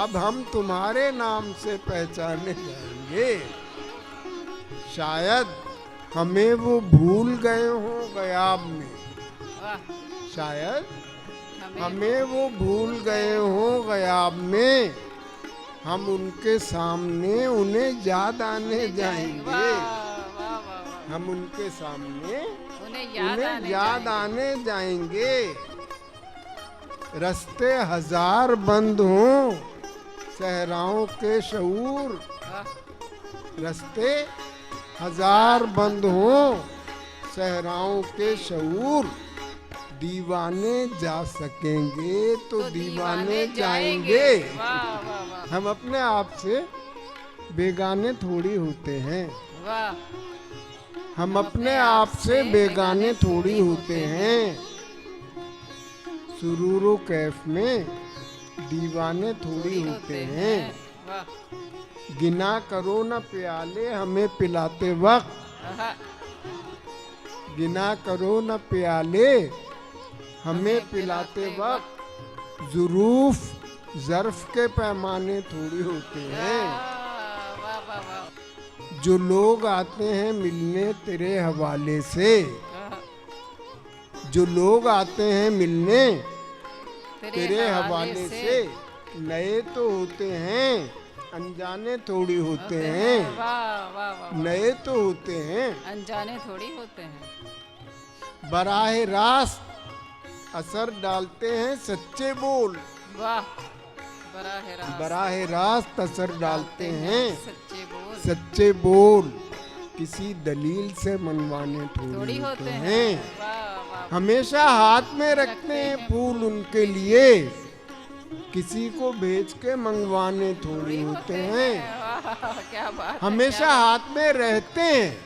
अब हम तुम्हारे नाम से पहचाने जाएंगे। शायद हमें वो भूल गए हो गयाब में, वाह शायद हमें हमें वो भूल गए हो गयाब में, हम उनके सामने उन्हें याद आने वाह जाएंगे। वाह वाह वाह हम उनके सामने उन्हें याद उन्हें याद आने आने जाएंगे। रस्ते हजार बंद हों सहराओं के शऊर, वाह रस्ते हजार बंद हों सहराओं के शऊर, दीवाने जा सकेंगे तो दीवाने जाएंगे। वाह वाह वाह हम अपने आप से बेगाने थोड़ी होते हैं, वाह हम अपने आप से बेगाने थोड़ी होते हैं। सुरूरो कैफ में दीवाने थोड़ी होते हैं। वाह गिना करो न प्याले हमें पिलाते वक्त, आहा, गिना करो न प्याले हमें पिलाते वक्त, ज़ुरूफ ज़र्फ के पैमाने थोड़ी होते हैं। वाह वाह वाह जो लोग आते हैं मिलने तेरे हवाले से, आहा, जो लोग आते हैं मिलने तेरे तेरे हवाले से, नए तो होते हैं अनजाने थोड़ी होते हैं। वाह वाह वाह नए तो होते हैं अनजाने थोड़ी होते हैं। बराह रास्त असर डालते हैं सच्चे बोल, वाह बराह रास्त बराह रास्त असर डालते हैं सच्चे बोल सच्चे बोल, किसी दलील से मनवाने थोड़ी थोड़ी होते होते हैं। हैं। वाह वाह हमेशा हाथ में रखते हैं फूल उनके लिए, किसी को भेज के मंगवाने थोड़ी होते हैं। वाह क्या बात है, हमेशा क्या हाथ में रहते हैं,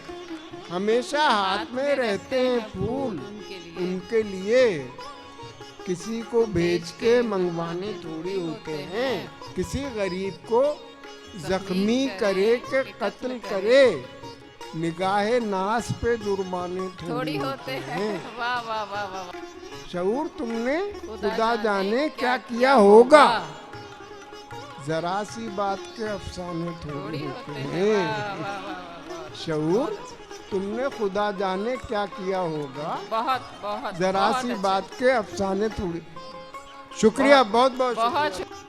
हमेशा हाथ में रहते हैं फूल उनके लिए उनके लिए, किसी को भेज के मंगवाने थोड़ी होते हैं। किसी गरीब को जख्मी करे के कत्ल करे, निगाहे नास पे जुर्माने थोड़ी होते हैं। वाह वाह वाह वाह वाह। शऊर तुमने खुदा खुदा जाने क्या किया किया होगा, जरा सी बात के अफसाने थोड़ी थोड़ी होते होते हैं। हैं। वाह वाह वाह वाह शऊर तुमने खुदा जाने क्या किया होगा, बहुत बहुत जरा बहुत सी अच्छे। बात के अफसाने थोड़ी। शुक्रिया, बहुत बहुत बहुत शुक्रिया।